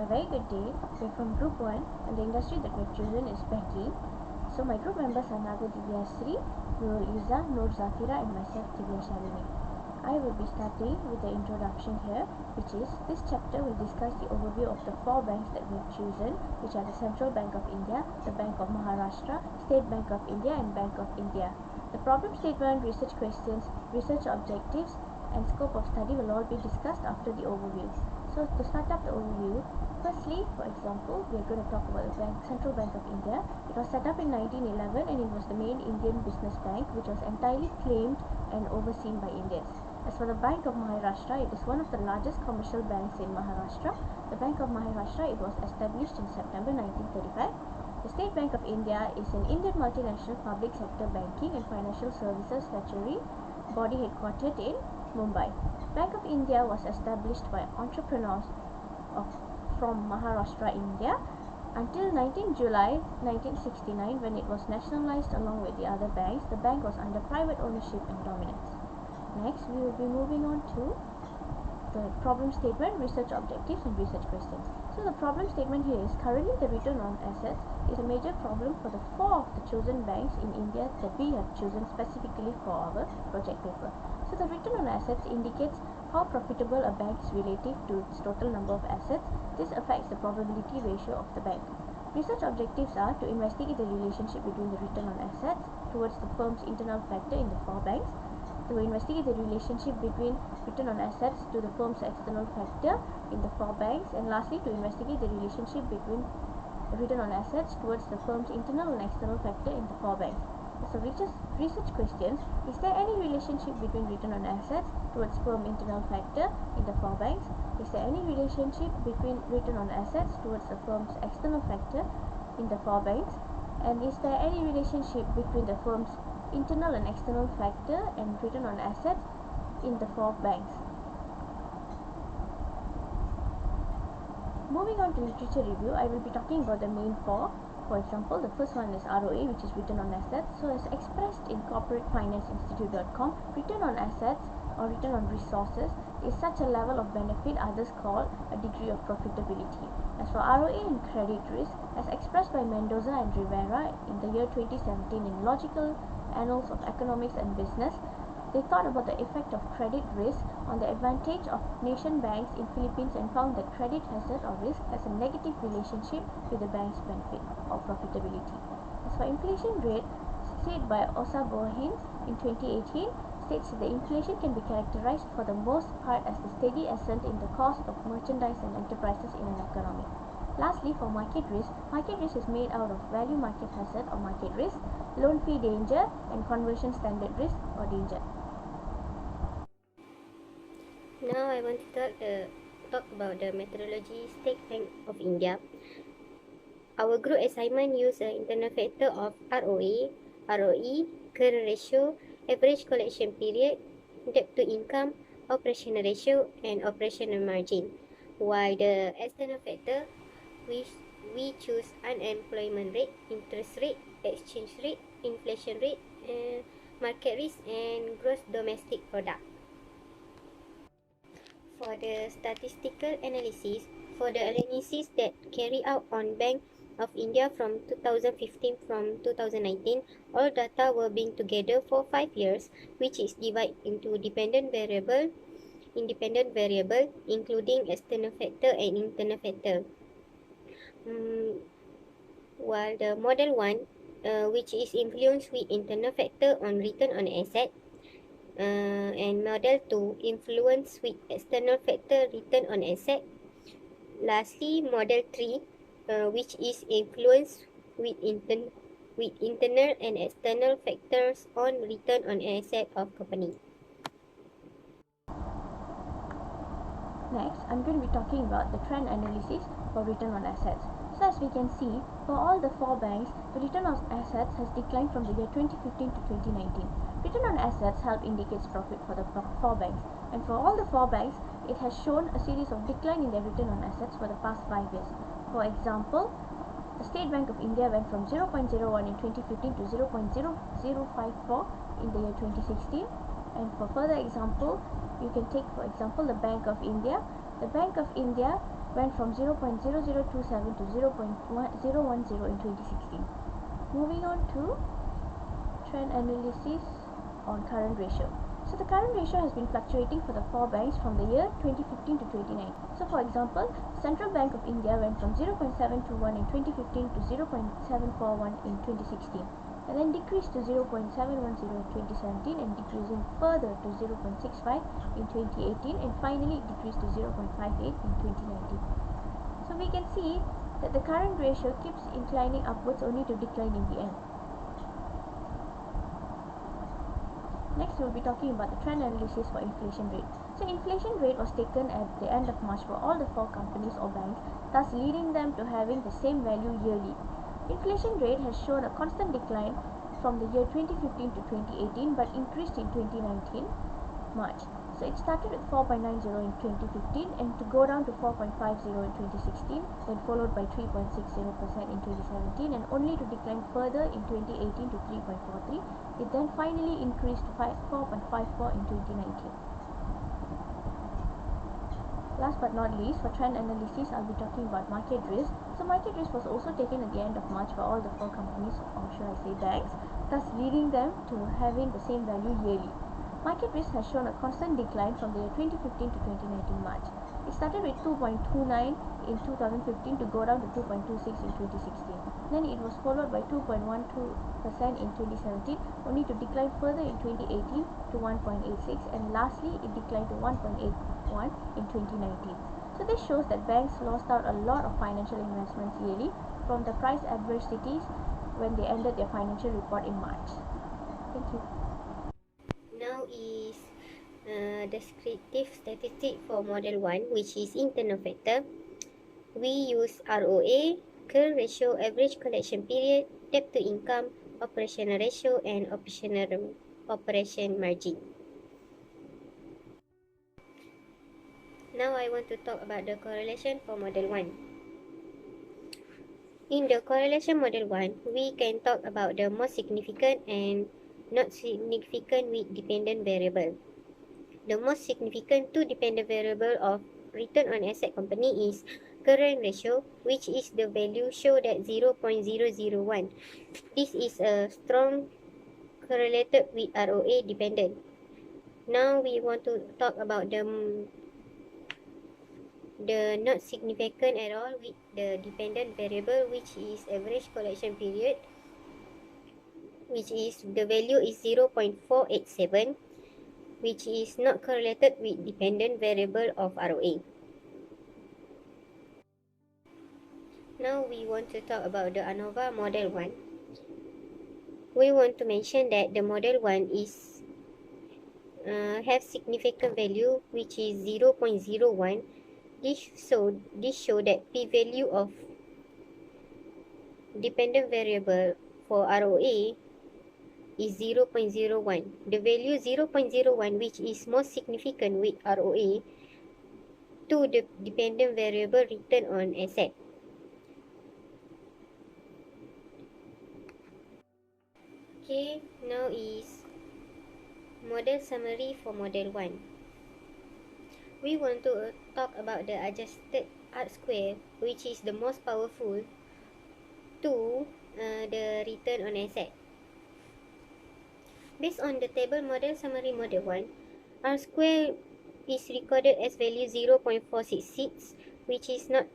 A very good day. We're from Group 1 and the industry that we've chosen is banking. So my group members are Naga Divyasri, Nurul Iza, Nur Zafira and myself Divya Shalini. I will be starting with the introduction here, which is this chapter will discuss the overview of the four banks that we've chosen, which are the Central Bank of India, the Bank of Maharashtra, State Bank of India and Bank of India. The problem statement, research questions, research objectives and scope of study will all be discussed after the overview. So to start up the overview, firstly, for example, we are going to talk about the Central Bank of India. It was set up in 1911 and it was the main Indian business bank which was entirely claimed and overseen by Indians. As for the Bank of Maharashtra, it is one of the largest commercial banks in Maharashtra. The Bank of Maharashtra, it was established in September 1935. The State Bank of India is an Indian multinational public sector banking and financial services statutory body headquartered in Mumbai. Bank of India was established by entrepreneurs from Maharashtra, India until 19 July 1969 when it was nationalized along with the other banks. The bank was under private ownership and dominance. Next, we will be moving on to the problem statement, research objectives and research questions. So the problem statement here is currently the return on assets is a major problem for the four of the chosen banks in India that we have chosen specifically for our project paper. So the return on assets indicates how profitable a bank is relative to its total number of assets. This affects the probability ratio of the bank. Research objectives are to investigate the relationship between the return on assets towards the firm's internal factor in the four banks, to investigate the relationship between return on assets to the firm's external factor in the four banks, and lastly to investigate the relationship between return on assets towards the firm's internal and external factor in the four banks. So research questions, is there any relationship between return on assets towards firm internal factor in the four banks? Is there any relationship between return on assets towards the firm's external factor in the four banks? And is there any relationship between the firm's internal and external factor and return on assets in the four banks? Moving on to literature review, I will be talking about the main four. For example, the first one is ROA, which is return on assets. So as expressed in corporatefinanceinstitute.com, return on assets or return on resources is such a level of benefit others call a degree of profitability. As for ROA and credit risk, as expressed by Mendoza and Rivera in the year 2017 in Logical Annals of Economics and Business, they thought about the effect of credit risk on the advantage of nation banks in Philippines and found that credit hazard or risk has a negative relationship with the bank's benefit or profitability. As for inflation rate, said by Osa Bohins in 2018, states that the inflation can be characterized for the most part as the steady ascent in the cost of merchandise and enterprises in an economy. Lastly, for market risk is made out of value market hazard or market risk, loan fee danger, and conversion standard risk or danger. Now I want to talk about the methodology State Bank of India. Our group assignment used an internal factor of ROA, ROE, current ratio, average collection period, debt to income, operational ratio, and operational margin. While the external factor, we choose unemployment rate, interest rate, exchange rate, inflation rate, market risk, and gross domestic product. For the statistical analysis, for the analysis that carried out on Bank of India from 2015 from 2019, all data were being together for 5 years, which is divided into dependent variable, independent variable, including external factor and internal factor. While the model 1, which is influenced with internal factor on return on asset, and model 2 influence with external factor return on asset. Lastly, model 3 which is influenced with internal and external factors on return on asset of company. Next, I'm going to be talking about the trend analysis for return on assets. So as we can see, for all the four banks, the return on assets has declined from the year 2015 to 2019. Return on assets help indicates profit for the four banks, and for all the four banks, it has shown a series of decline in their return on assets for the past 5 years. For example, the State Bank of India went from 0.01 in 2015 to 0.0054 in the year 2016. And for further example, you can take for example the Bank of India. The Bank of India went from 0.0027 to 0.010 in 2016. Moving on to trend analysis on current ratio. So the current ratio has been fluctuating for the four banks from the year 2015 to 2019. So for example, Central Bank of India went from 0.721 in 2015 to 0.741 in 2016, and then decreased to 0.710 in 2017, and decreasing further to 0.65 in 2018, and finally decreased to 0.58 in 2019. So we can see that the current ratio keeps inclining upwards only to decline in the end. Next, we will be talking about the trend analysis for inflation rate. So inflation rate was taken at the end of March for all the four companies or banks, thus leading them to having the same value yearly. Inflation rate has shown a constant decline from the year 2015 to 2018, but increased in 2019 March. So it started with 4.90 in 2015 and to go down to 4.50 in 2016, then followed by 3.60% in 2017, and only to decline further in 2018 to 3.43. It then finally increased to 4.54 in 2019. Last but not least, for trend analysis, I'll be talking about market risk. So market risk was also taken at the end of March for all the four companies, or should I say banks, thus leading them to having the same value yearly. Market risk has shown a constant decline from the year 2015 to 2019 March. It started with 2.29 in 2015 to go down to 2.26 in 2016. Then it was followed by 2.12% in 2017, only to decline further in 2018 to 1.86, and lastly it declined to 1.81 in 2019. So this shows that banks lost out a lot of financial investments yearly from the price adversities when they ended their financial report in March. Thank you. Now is descriptive statistic for model 1, which is internal factor. We use ROA, current ratio, average collection period, debt to income, operational ratio, and operation margin. Now I want to talk about the correlation for model 1. In the correlation model 1, we can talk about the most significant and not significant with dependent variable. The most significant two dependent variable of return on asset company is current ratio, which is the value showed at 0.001. This is a strong correlated with ROA dependent. Now we want to talk about the not significant at all with the dependent variable, which is average collection period, which is the value is 0.487, which is not correlated with dependent variable of ROA. Now we want to talk about the ANOVA model 1. We want to mention that the model 1 is have significant value, which is 0.01. This show that p-value of dependent variable for ROA is 0.01. The value 0.01, which is most significant with ROA, to the dependent variable return on asset. Okay, now is model summary for model 1. We want to talk about the adjusted R-square, which is the most powerful to the return on asset. Based on the table model summary model 1, R-square is recorded as value 0.466, which is not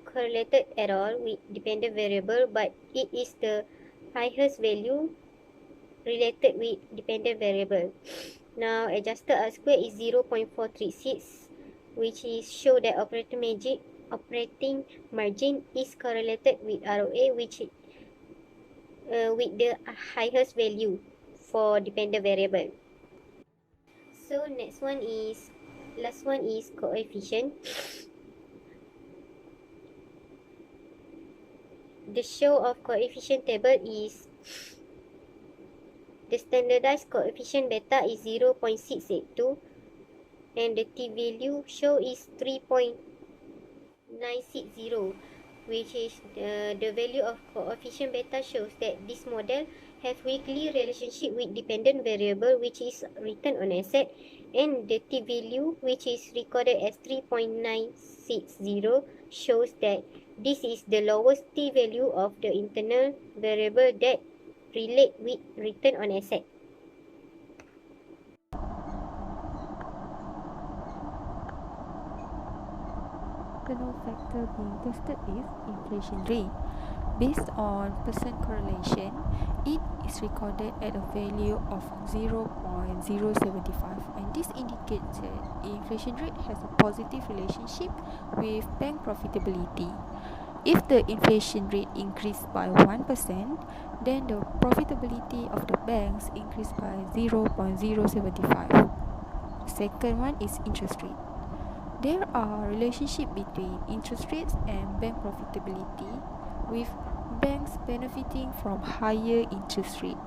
correlated at all with dependent variable, but it is the highest value related with dependent variable. Now adjusted R-square is 0.436, which is show that operating margin is correlated with ROA, which with the highest value for dependent variable. So last one is coefficient. The show of coefficient table is the standardized coefficient beta is 0.682, and the t-value show is 3.960, which is the value of coefficient beta shows that this model have weakly relationship with dependent variable, which is return on asset, and the t-value, which is recorded as 3.960, shows that this is the lowest T value of the internal variable that relate with return on asset. The null factor being tested is inflation rate. Based on percent correlation, it is recorded at a value of 0.075, and this indicates that inflation rate has a positive relationship with bank profitability. If the inflation rate increased by 1%, then the profitability of the banks increased by 0.075. Second one is interest rate. There are relationship between interest rates and bank profitability, with banks benefiting from higher interest rate.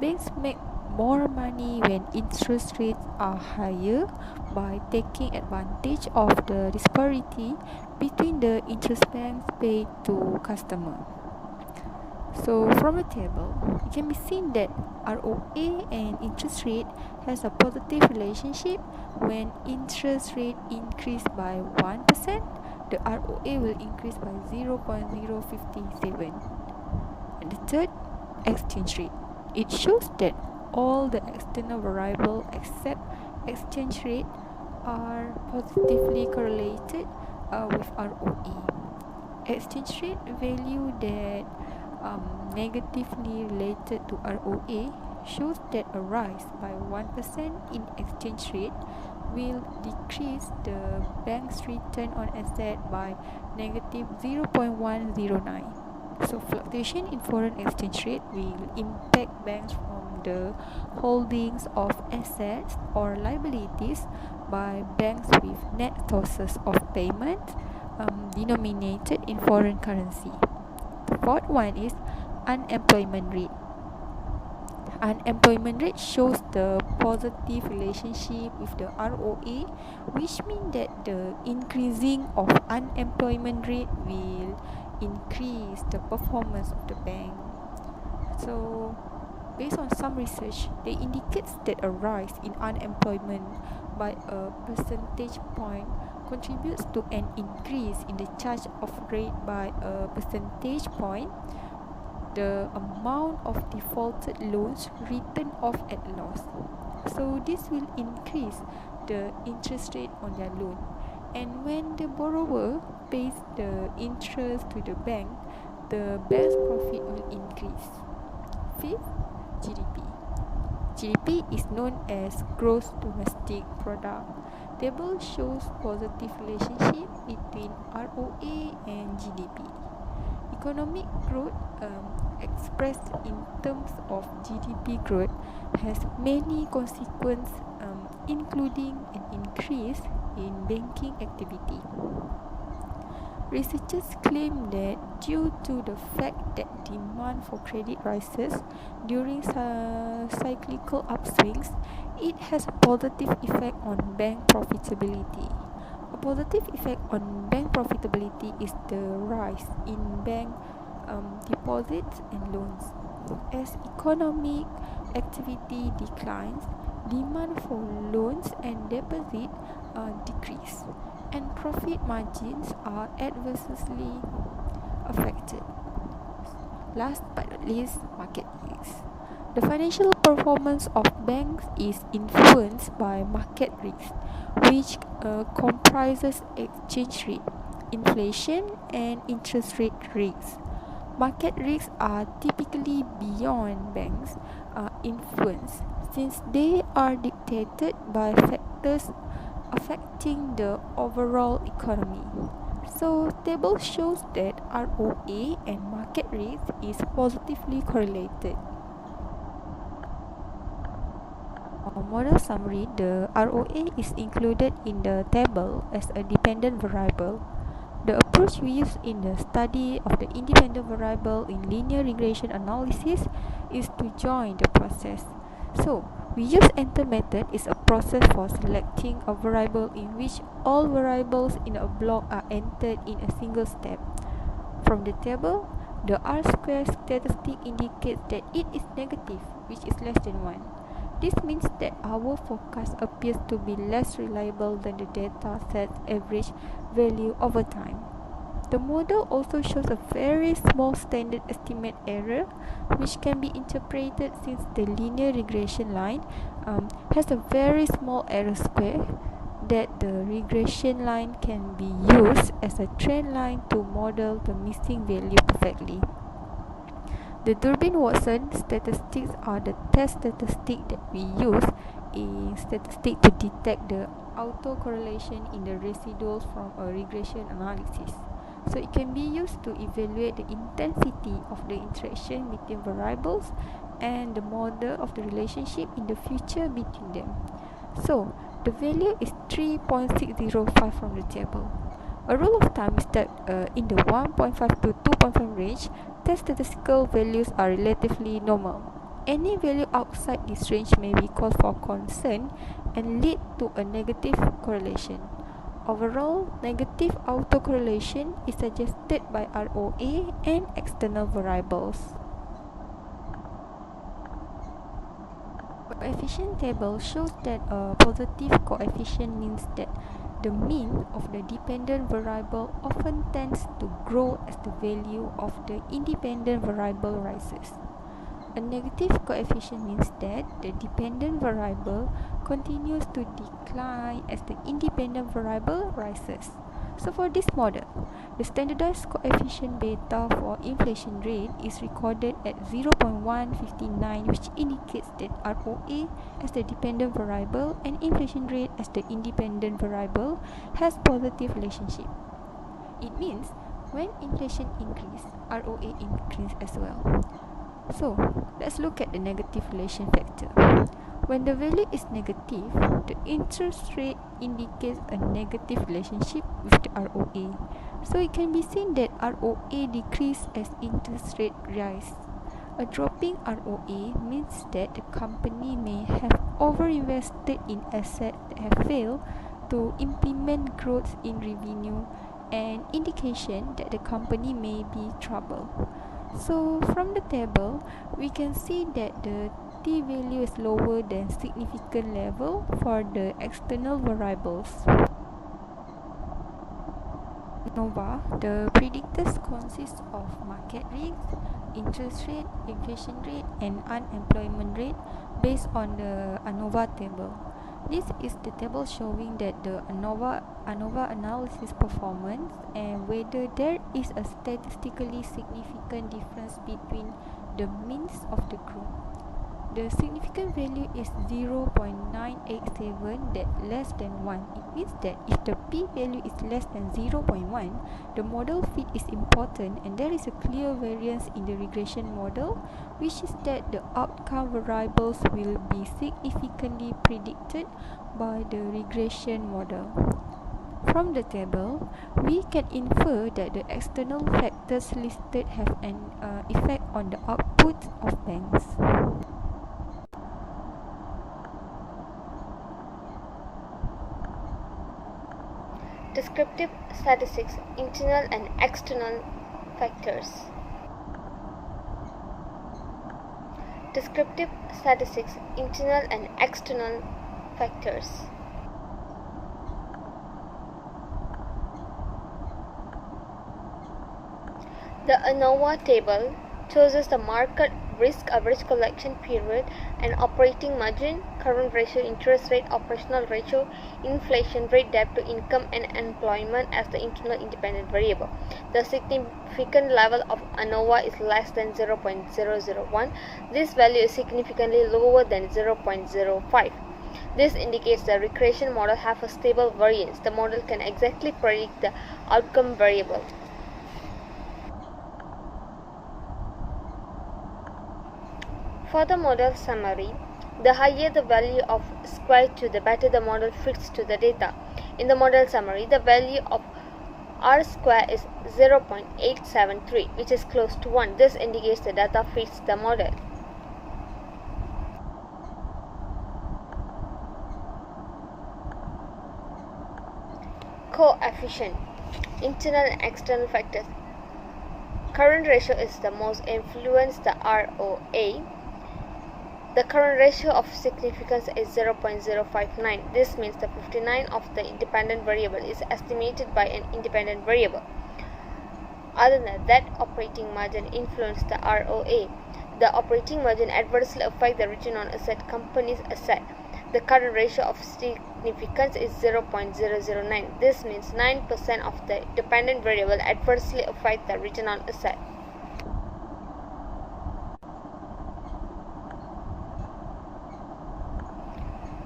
Banks make more money when interest rates are higher by taking advantage of the disparity between the interest banks paid to customer. So from the table, it can be seen that ROA and interest rate has a positive relationship. When interest rate increase by 1%, the ROA will increase by 0.057. And the third, exchange rate. It shows that all the external variables except exchange rate are positively correlated with ROA. Exchange rate value that negatively related to ROA shows that a rise by 1% in exchange rate will decrease the bank's return on asset by negative 0.109. So fluctuation in foreign exchange rate will impact banks from the holdings of assets or liabilities by banks with net sources of payment denominated in foreign currency. The fourth one is unemployment rate. Unemployment rate shows the positive relationship with the ROA, which means that the increasing of unemployment rate will increase the performance of the bank. So based on some research, they indicates that a rise in unemployment by a percentage point contributes to an increase in the charge of rate by a percentage point. The amount of defaulted loans written off at loss. So this will increase the interest rate on their loan. And when the borrower pays the interest to the bank, the bank's profit will increase. Fifth, GDP. GDP is known as gross domestic product. Table shows positive relationship between ROA and GDP. Economic growth expressed in terms of GDP growth has many consequences, including an increase in banking activity. Researchers claim that due to the fact that demand for credit rises during cyclical upswings, it has a positive effect on bank profitability. A positive effect on bank profitability is the rise in bank deposits and loans. As economic activity declines, demand for loans and deposits decrease, and profit margins are adversely affected. Last but not least, market risks. The financial performance of banks is influenced by market risk, which comprises exchange rate, inflation, and interest rate risks. Market risks are typically beyond banks' influence, since they are dictated by factors affecting the overall economy. So table shows that ROA and market risk is positively correlated. Model summary, the ROA is included in the table as a dependent variable. The approach we use in the study of the independent variable in linear regression analysis is to join the process. So, we use enter method is a process for selecting a variable in which all variables in a block are entered in a single step. From the table, the R-square statistic indicates that it is negative, which is less than 1. This means that our forecast appears to be less reliable than the data set's average value over time. The model also shows a very small standard estimate error, which can be interpreted since the linear regression line has a very small error square, that the regression line can be used as a trend line to model the missing value perfectly. The Durbin-Watson statistics are the test statistics that we use in statistics to detect the autocorrelation in the residuals from a regression analysis. So it can be used to evaluate the intensity of the interaction between variables and the model of the relationship in the future between them. So the value is 3.605 from the table. A rule of thumb is that in the 1.5 to 2.5 range, test statistical values are relatively normal. Any value outside this range may be cause for concern and lead to a negative correlation. Overall, negative autocorrelation is suggested by ROA and external variables. Coefficient table shows that a positive coefficient means that the mean of the dependent variable often tends to grow as the value of the independent variable rises. A negative coefficient means that the dependent variable continues to decline as the independent variable rises. So for this model, the standardized coefficient beta for inflation rate is recorded at 0.159, which indicates that ROA as the dependent variable and inflation rate as the independent variable has positive relationship. It means when inflation increases, ROA increases as well. So, let's look at the negative relation factor. When the value is negative, the interest rate indicates a negative relationship with the ROA. So, it can be seen that ROA decreases as interest rate rise. A dropping ROA means that the company may have overinvested in assets that have failed to implement growth in revenue, an indication that the company may be troubled. So from the table, we can see that the t value is lower than significant level for the external variables. ANOVA, the predictors consist of market rates, interest rate, inflation rate, and unemployment rate based on the ANOVA table. This is the table showing that the ANOVA analysis performance and whether there is a statistically significant difference between the means of the group. The significant value is 0.987, that less than 1. It means that if the p-value is less than 0.1, the model fit is important and there is a clear variance in the regression model, which is that the outcome variables will be significantly predicted by the regression model. From the table, we can infer that the external factors listed have an effect on the output of banks. Descriptive statistics, internal and external factors. Descriptive statistics, internal and external factors. The ANOVA table chooses the market risk average collection period and operating margin, current ratio, interest rate, operational ratio, inflation rate, debt to income, and employment as the internal independent variable. The significant level of ANOVA is less than 0.001. This value is significantly lower than 0.05. This indicates the regression model have a stable variance. The model can exactly predict the outcome variable. For the model summary, the higher the value of square 2, the better the model fits to the data. In the model summary, the value of r square is 0.873, which is close to 1. This indicates the data fits the model. Coefficient, internal and external factors. Current ratio is the most influence the ROA. The current ratio of significance is 0.059. This means the 59 of the independent variable is estimated by an independent variable. Other than that, operating margin influences the ROA. The operating margin adversely affects the return on asset company's asset. The current ratio of significance is 0.009. This means 9% of the dependent variable adversely affect the return on asset.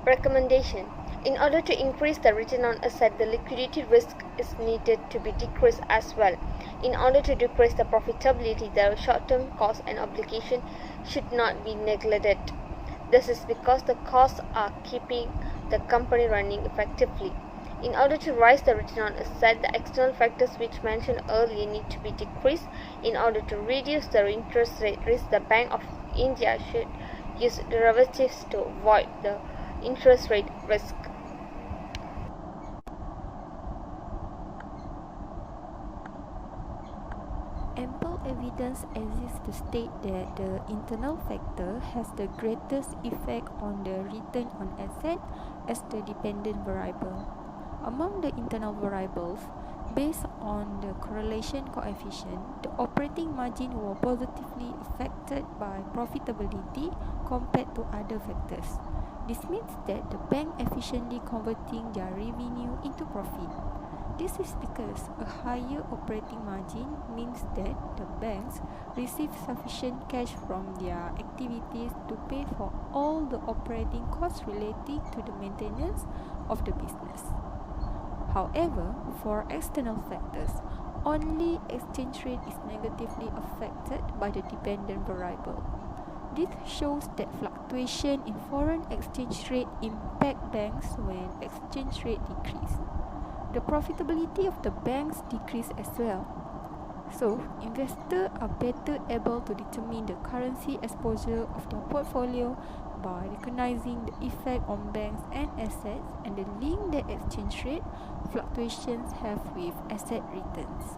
Recommendation. In order to increase the return on asset, the liquidity risk is needed to be decreased as well. In order to decrease the profitability, the short-term costs and obligation should not be neglected. This is because the costs are keeping the company running effectively. In order to raise the return on asset, the external factors which mentioned earlier need to be decreased. In order to reduce the interest rate risk, the Bank of India should use derivatives to avoid the interest rate risk. Ample evidence exists to state that the internal factor has the greatest effect on the return on asset as the dependent variable. Among the internal variables, based on the correlation coefficient, the operating margin was positively affected by profitability compared to other factors. This means that the bank efficiently converting their revenue into profit. This is because a higher operating margin means that the banks receive sufficient cash from their activities to pay for all the operating costs relating to the maintenance of the business. However, for external factors, only exchange rate is negatively affected by the dependent variable. This shows that fluctuation in foreign exchange rate impact banks when exchange rate decrease. The profitability of the banks decrease as well. So, investors are better able to determine the currency exposure of their portfolio by recognizing the effect on banks and assets and the link that exchange rate fluctuations have with asset returns.